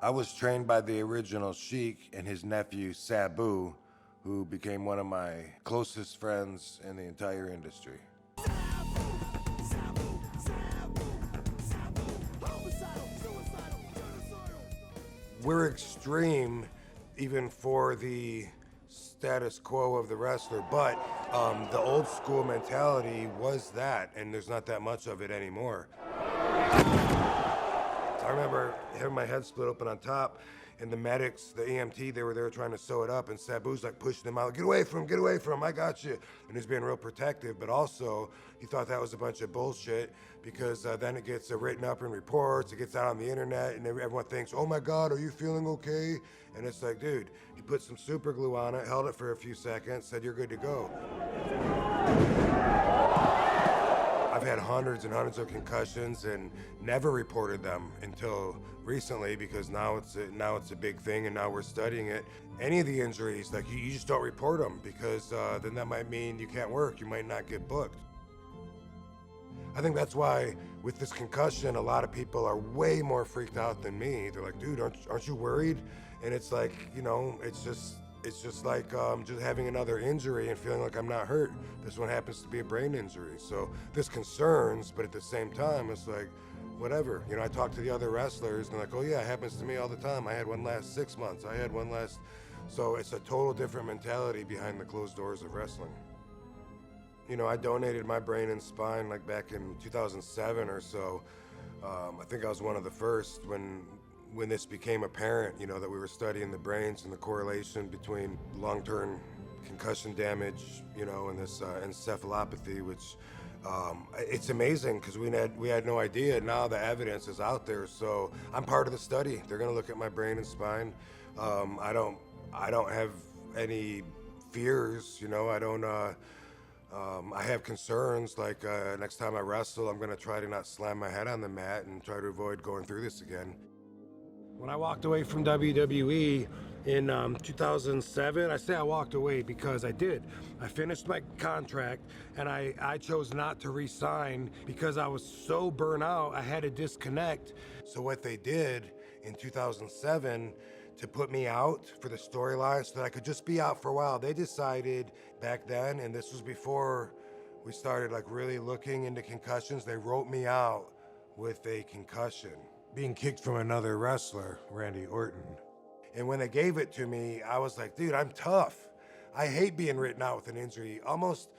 I was trained by the original Sheik and his nephew Sabu, who became one of my closest friends in the entire industry. We're extreme even for the status quo of the wrestler, but the old school mentality was that, and there's not that much of it anymore. I remember having my head split open on top, and the medics, the EMT, they were there trying to sew it up, and Sabu's like pushing him out, get away from him, I got you. And he's being real protective, but also he thought that was a bunch of bullshit because then it gets written up in reports, it gets out on the internet, and everyone thinks, oh my God, are you feeling okay? And it's like, dude, he put some super glue on it, held it for a few seconds, said you're good to go. I've had hundreds and hundreds of concussions and never reported them until recently because now it's a big thing and now we're studying it. Any of the injuries, like you just don't report them because then that might mean you can't work, you might not get booked. I think that's why with this concussion, a lot of people are way more freaked out than me. They're like, dude, aren't you worried? And it's like, you know, it's just like just having another injury and feeling like I'm not hurt. This one happens to be a brain injury. So this concerns, but at the same time, it's like, whatever. You know, I talk to the other wrestlers and they're like, oh yeah, it happens to me all the time. I had one last 6 months. I had one last. So it's a total different mentality behind the closed doors of wrestling. You know, I donated my brain and spine like back in 2007 or so. I think I was one of the first when this became apparent, you know, that we were studying the brains and the correlation between long-term concussion damage, you know, and this encephalopathy, which it's amazing because we had no idea. Now the evidence is out there, so I'm part of the study. They're going to look at my brain and spine. I don't have any fears, you know. I have concerns like next time I wrestle, I'm going to try to not slam my head on the mat and try to avoid going through this again. When I walked away from WWE in 2007, I say I walked away because I did. I finished my contract and I chose not to re-sign because I was so burnt out, I had to disconnect. So what they did in 2007 to put me out for the storyline so that I could just be out for a while, they decided back then, and this was before we started like really looking into concussions, they wrote me out with a concussion, being kicked from another wrestler, Randy Orton. And when they gave it to me, I was like, dude, I'm tough. I hate being written out with an injury. Almost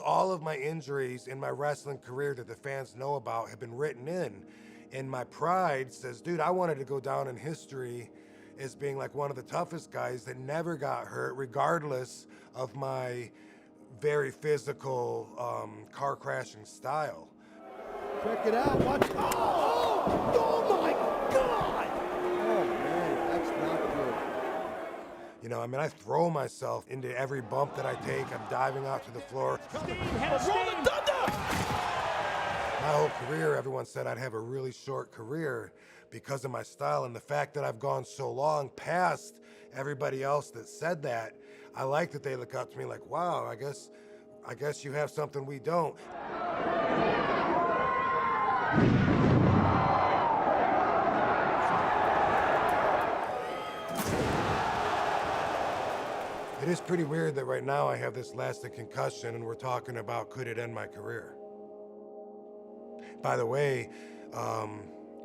all of my injuries in my wrestling career that the fans know about have been written in. And my pride says, dude, I wanted to go down in history as being like one of the toughest guys that never got hurt, regardless of my very physical car crashing style. Check it out, watch. Oh! Oh my God! Oh man, that's not good. You know, I mean, I throw myself into every bump that I take. I'm diving out to the floor. Roll the thunder! My whole career, everyone said I'd have a really short career because of my style, and the fact that I've gone so long past everybody else that said that, I like that they look up to me like, wow, I guess you have something we don't. It is pretty weird that right now I have this lasting concussion and we're talking about could it end my career. By the way,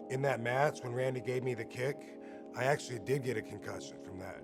in that match when Randy gave me the kick, I actually did get a concussion from that.